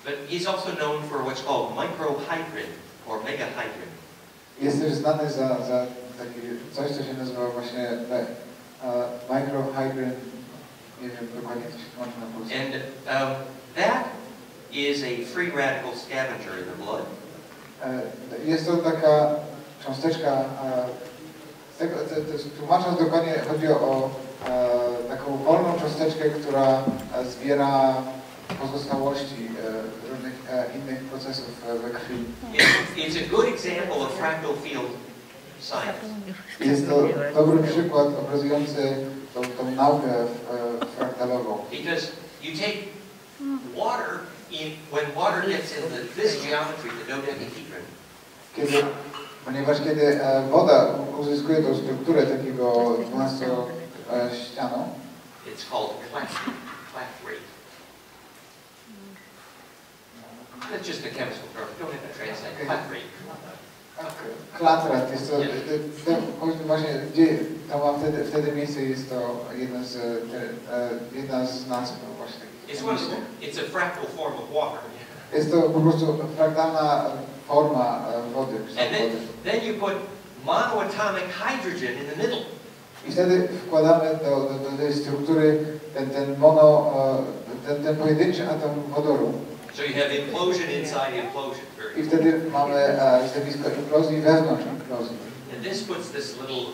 But he's also known for what's called microhydrin or megahydrin. Jest też znany za takie coś, co się nazywa właśnie microhydrin. Nie wiem dokładnie, co się tłumaczy na polsku. And that is a free radical scavenger in the blood. Jest to taka cząsteczka, tłumacząc dokładnie, chodzi o taką wolną cząsteczkę, która zbiera pozostałości różnych innych procesów we krwi. It's a good example of fractal field science. Jest to dobry przykład obrazujący tą naukę fraktalową. Because you take water, when water gets in this geometry, the dodecahedron. Ponieważ kiedy woda uzyskuje tą strukturę takiego 12-ścianą, it's called clathrate. That's just a chemical term. Don't have to translate. Clathrate. Klatrat jest to, właśnie, gdzie to ma wtedy miejsce, jest to jedna z nazw właśnie takich. It's a fractal form of water. Jest to po prostu fraktalna forma wody. And then you put monoatomic hydrogen in the middle. I wtedy wkładamy do tej struktury ten pojedynczy atom wodoru. So you have implosion inside implosion. I wtedy mamy zjawisko implozji wewnątrz implozji. And this puts this little,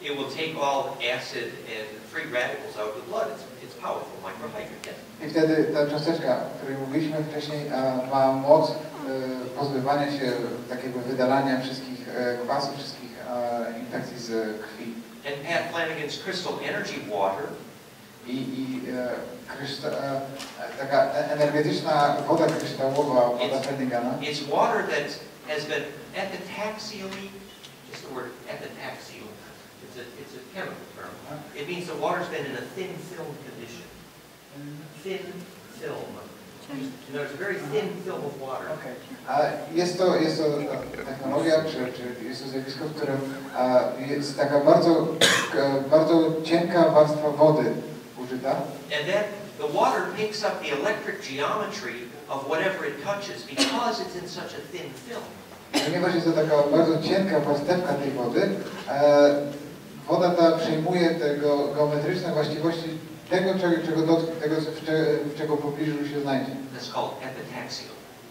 it will take all acid and free radicals out of the blood. It's powerful, microhydrogen. I wtedy ta cząsteczka, o której mówiliśmy wcześniej, ma moc pozbywania się takiego wydalania wszystkich kwasów, wszystkich infekcji z krwi. And Pat Flanagan's crystal energy water. Taka energetyczna woda kryształowa, woda Flanagana. It's water that has been epitaxially, just the word epitaxial. It's a chemical term. It means the water's been in a thin film condition. Thin film. There's a very thin film of water. Okay. Jest to technologia, czy jest to zjawisko, w którym jest taka bardzo cienka warstwa wody użyta. And then the water picks up the electric geometry of whatever it touches because it's in such a thin film. Ponieważ jest to taka bardzo cienka warstewka tej wody, woda ta przejmuje tego geometryczne właściwości tego, czego dotknie, tego, w czego pobliżu się znajdzie. That's called epitaxial.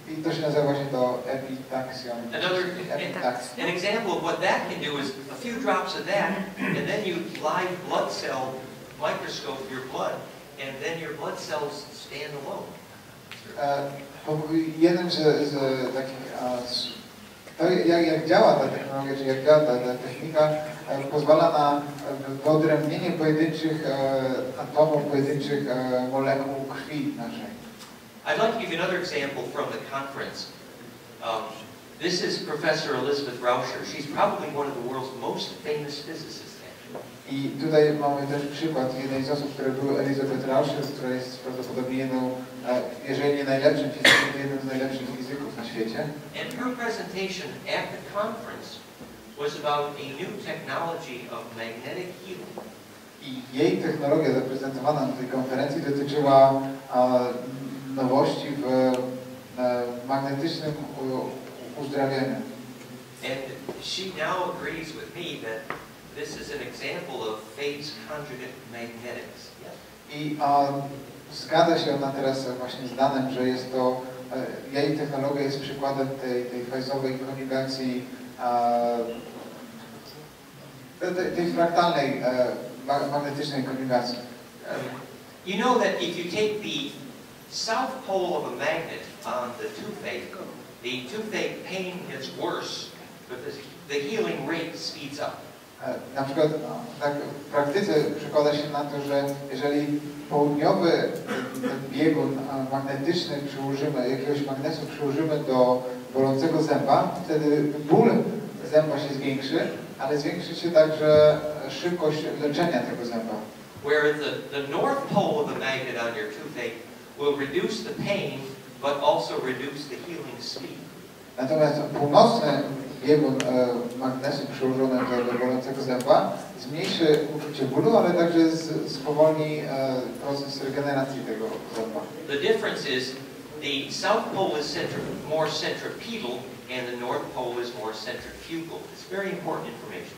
I to się nazywa właśnie to epitaxion. An example of what that can do is a few drops of that, and then you live blood cell microscope your blood, and then your blood cells stand alone. Jednym z takich, to jak działa ta technologia, czy jak działa ta technika, pozwala na wyodrębnienie pojedynczych atomów, pojedynczych molekuł krwi naszej. I'd like to give you another example from the conference. This is Professor Elizabeth Rauscher. She's probably one of the world's most famous physicists. I tutaj mamy też przykład jednej z osób, które były Elizabeth Rauscher, która jest prawdopodobnie jedną, jeżeli nie najlepszym fizykiem, to jednym z najlepszych fizyków na świecie. And her presentation at the conference was about a new technology of magnetic healing. I jej technologia zaprezentowana na tej konferencji dotyczyła nowości w magnetycznym uzdrawianiu. And she now agrees with me that this is an example of phase conjugate magnetics. I zgadza się ona teraz właśnie z Danem, że jest to, jej technologia jest przykładem tej fazowej konjugacji, tej fraktalnej magnetycznej konjugacji. You know that if you take the south pole of a magnet on the toothache pain gets worse, but the healing rate speeds up. Na przykład tak w praktyce przekłada się na to, że jeżeli południowy biegun magnetyczny przyłożymy, jakiegoś magnesu przyłożymy do bolącego zęba, wtedy ból zęba się zwiększy, ale zwiększy się także szybkość leczenia tego zęba. Where the north pole of the magnet on your toothache will reduce the pain, but also reduce the healing speed. Natomiast północny biegun magnesu przyłożony do bolącego zęba zmniejszy uczucie bólu, ale także spowolni proces regeneracji tego zęba. The difference is the south pole is more centripetal and the north pole is more centrifugal. It's very important information.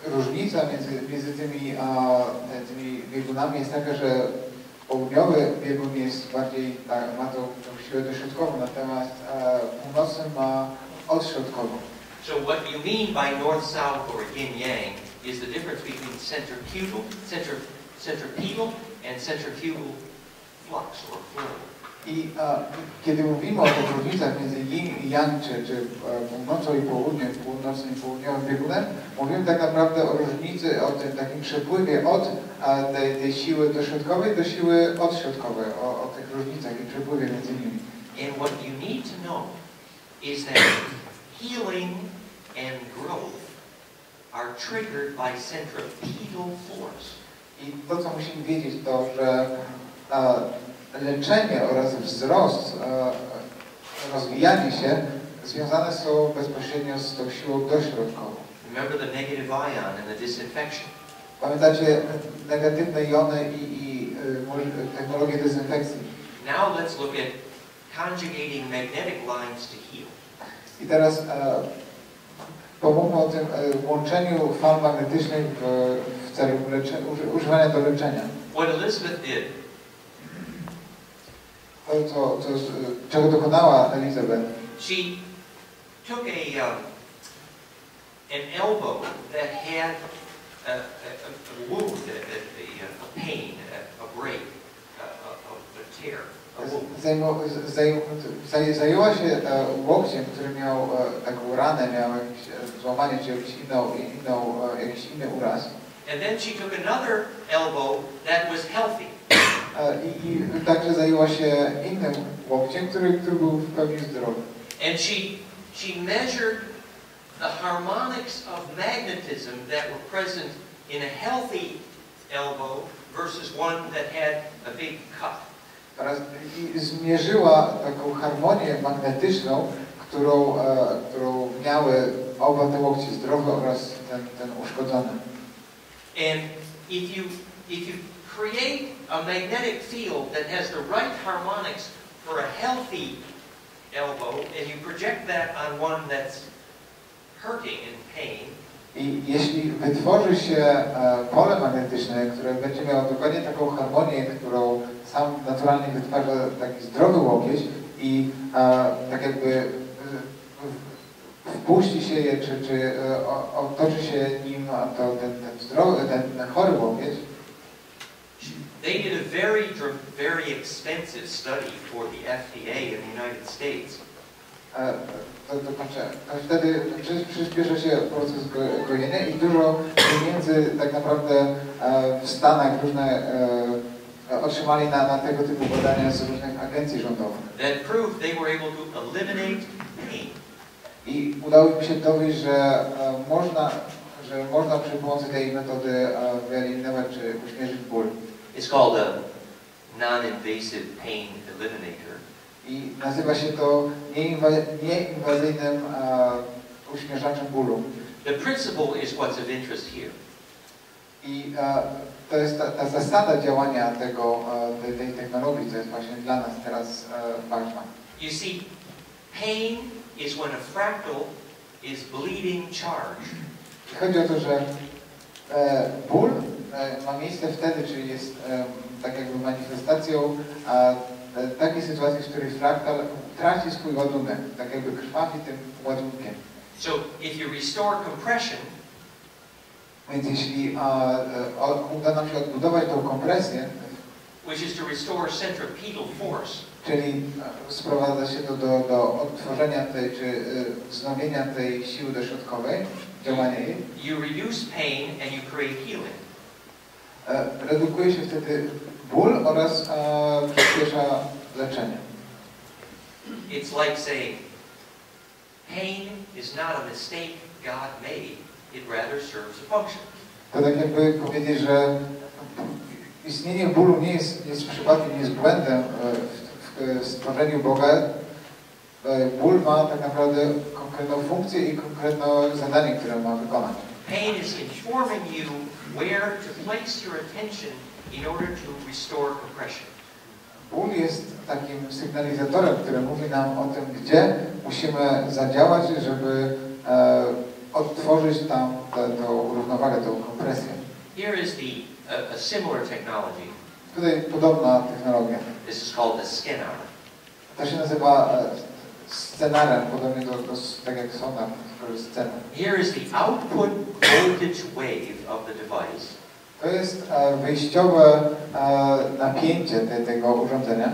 Różnica między tymi biegunami jest taka, że południowy biegun jest bardziej, ma tą siłę dośrodkową, natomiast północny ma odśrodkową. So what you mean by north-south or yin-yang is the difference between centripetal and centrifugal flux or flow. I kiedy mówimy o tych różnicach między yin i yang, czy północą i południem, północnym i południowym biegunem, mówimy tak naprawdę o różnicy, o tym takim przepływie od tej siły dośrodkowej do siły odśrodkowej, o tych różnicach i przepływie między nimi. And what you need to know is that healing and growth are triggered by centripetal force. I to, co musimy wiedzieć, to, że leczenie oraz wzrost, rozwijanie się związane są bezpośrednio z tą siłą dośrodkową. Remember the negative ion and the disinfection. Pamiętacie negatywne jony i technologię dezynfekcji. Now let's look at conjugating magnetic lines to heal. I teraz pomówmy o tym łączeniu fal magnetycznych w celu używania do leczenia. What Elizabeth did. Czego dokonała Elizabeth? She took an elbow that had a wound, a pain, a break, a tear, a wound. Zajęła się łokciem, który miał taką ranę, miał jakieś złamanie czy jakiś inny uraz. And then she took another elbow that was healthy. I także zajęła się innym łokciem, który był w pełni zdrowy. And she measured the harmonics of magnetism that were present in a healthy elbow versus one that had a big cut. Oraz zmierzyła taką harmonię magnetyczną, którą miały oba te łokcie zdrowe oraz ten uszkodzony. And if you create a magnetic field that has the right harmonics for a healthy elbow, and you project that on one that's hurting and pain. I jeśli wytworzy się pole magnetyczne, które będzie miało dokładnie taką harmonię, którą sam naturalnie wytwarza taki zdrowy łokieć i tak jakby wpuści się je, czy otoczy się nim ten chory łokieć. They did a very expensive study for the FDA in the United States. Wtedy przyspiesza się proces gojenia i dużo pieniędzy tak naprawdę w Stanach różne otrzymali na tego typu badania z różnych agencji rządowych. That proved they were able to eliminate pain. I udało mi się dowieść, że można przy pomocy tej metody wyeliminować czy uśmierzyć ból. It's called a non-invasive pain eliminator. I nazywa się to nieinwazyjnym uśmierzaczem bólu. The principle is what's of interest here. I to jest ta zasada działania tej technologii, co jest właśnie dla nas teraz ważna. You see, pain is when a fractal is bleeding charged. Chodzi o to, że ból ma miejsce wtedy, czyli jest tak jakby manifestacją takiej sytuacji, w której fraktal traci swój ładunek, tak jakby krwawi tym ładunkiem. So if you restore compression, więc jeśli uda nam się odbudować tą kompresję, which is to restore centripetal force, czyli sprowadza się to do odtworzenia tej, czy wznowienia tej siły dośrodkowej, działania jej. You reduce pain and you create healing. Redukuje się wtedy ból oraz przyspiesza leczenie. It's like saying, pain is not a mistake God made, it rather serves a function. To tak jakby powiedzieć, że istnienie bólu nie jest przypadkiem, nie jest błędem w stworzeniu Boga. Ból ma tak naprawdę konkretną funkcję i konkretne zadanie, które ma wykonać. Pain is informing you where to place your attention in order to restore compression. ból jest takim sygnalizatorem, który mówi nam o tym, gdzie musimy zadziałać, żeby odtworzyć tam tę równowagę, tę kompresję. Here is a similar technology. Tutaj podobna technologia. This is called a scanner. To się nazywa scenarem, podobnie do tak jak sonar, to jest scena. Here is the output voltage wave of the device. To jest wyjściowe napięcie tego urządzenia.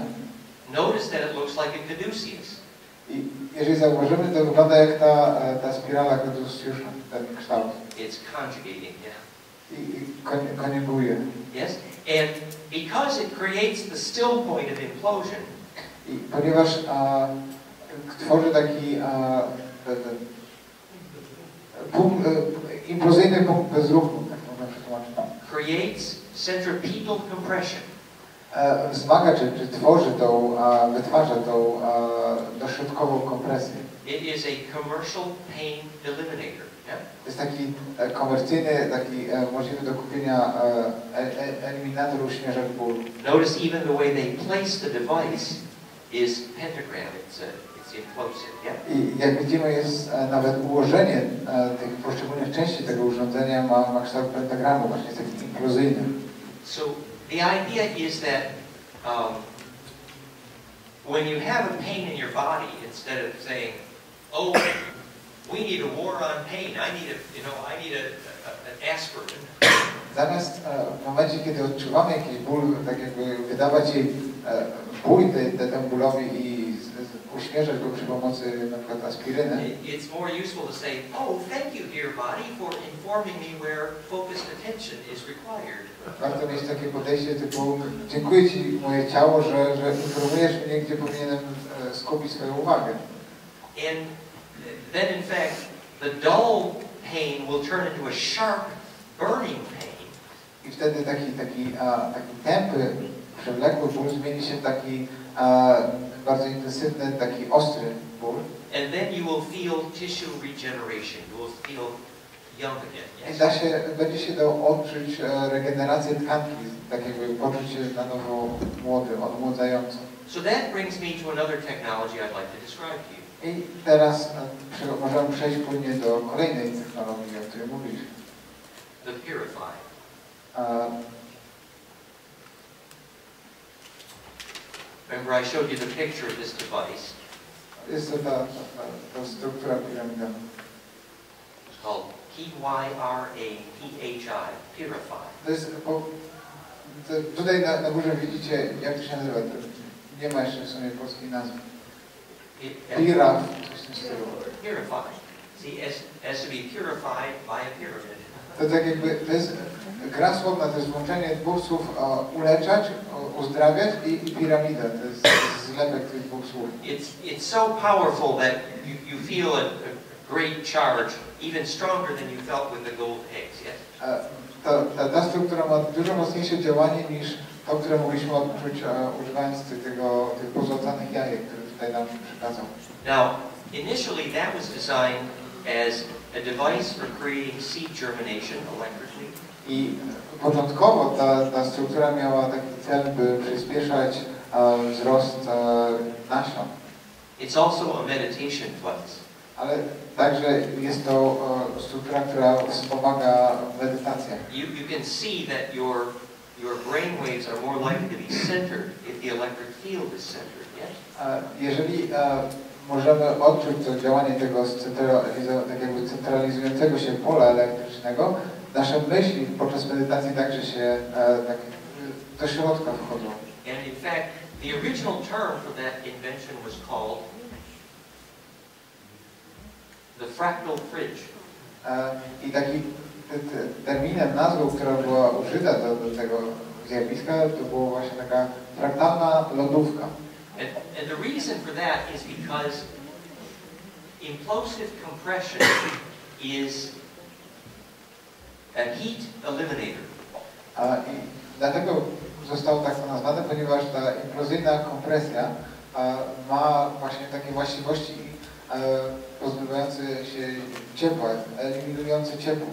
Notice that it looks like a caduceus. I jeżeli zauważymy, to wygląda jak ta spirala caduceusza, ten kształt. It's conjugating, yeah. I koniuguje. Yes, and because it creates the still point of implosion. I ponieważ tworzy taki implozyjny punkt bezruchu, tak można przetłumaczyć. Creates centripetal compression. Wzmaga, czy tworzy wytwarza tą dośrodkową kompresję. It is a commercial pain eliminator. Yeah? To jest taki komercyjny, taki możliwy do kupienia eliminator uśmierzacz bólu. Notice even the way they place the device is pentagram. It's implosive. Yeah? I jak widzimy, jest nawet ułożenie tych poszczególnych części tego urządzenia ma kształt pentagramu, właśnie jest taki implozyjny. So the idea is that when you have a pain in your body, instead of saying, "Oh, we need a war on pain. I need an aspirin." Zamiast w momencie, kiedy odczuwamy jakiś ból, tak jakby wydawać jej bój temu bólowi i uśmierzać go przy pomocy na przykład aspiryny. It's more useful to say, "Oh, thank you, dear body, for informing me where focused attention is required." Warto mieć takie podejście typu: dziękuję Ci, moje ciało, że informujesz mnie, gdzie powinienem skupić swoją uwagę. And then, in fact, the dull pain will turn into a sharp, burning pain. I wtedy taki tępy, przewlekły ból zmieni się w taki bardzo intensywny, taki ostry ból. And then you will feel tissue regeneration. You will feel young again. Yes? I będzie się dało odczuć regenerację tkanki, tak jakby poczuć się na nowo młody, odmłodzająco. So that brings me to another technology I'd like to describe to you. I teraz możemy przejść płynnie do kolejnej technologii, o której mówiliśmy. The Purify. Remember I showed you the picture of this device. Jest to ta struktura piramidalna. It's called P-Y-R-A-P-H-I, Purify. To jest, tutaj na górze widzicie, jak to się nazywa. Nie ma jeszcze w sumie polskiej nazwy. Piraf, coś w tym stylu. Purify. See, as to be purified by a pyramid. To tak jakby, to jest gra słowna, to jest łączenie dwóch słów uleczać, uzdrawiać i piramida. To jest zlepek tych dwóch słów. It's so powerful that you feel a great charge, even stronger than you felt with the gold eggs, yes? Ta struktura ma dużo mocniejsze działanie niż to, które mogliśmy odczuć używając tych pozłacanych jajek, które tutaj nam przekazał. Now, initially that was designed as a device for creating seed germination electrically. I początkowo ta struktura miała taki cel, by przyspieszać wzrost nasion. It's also a meditation device. Ale także jest to struktura, która wspomaga medytację. You can see that your brain waves are more likely to be centered if the electric field is centered, yes? Jeżeli możemy odczuć to działanie tego tak jakby centralizującego się pola elektrycznego, nasze myśli podczas medytacji także się tak do środka wchodzą. And in fact, the original term for that invention was called the fractal fridge. I taki terminem, nazwą, która była użyta do tego zjawiska, to była właśnie taka fraktalna lodówka. And the reason for that is because implosive compression is a heat eliminator. I dlatego zostało tak nazwane, ponieważ ta implozyjna kompresja ma właśnie takie właściwości pozbywające się ciepła, eliminujące ciepło.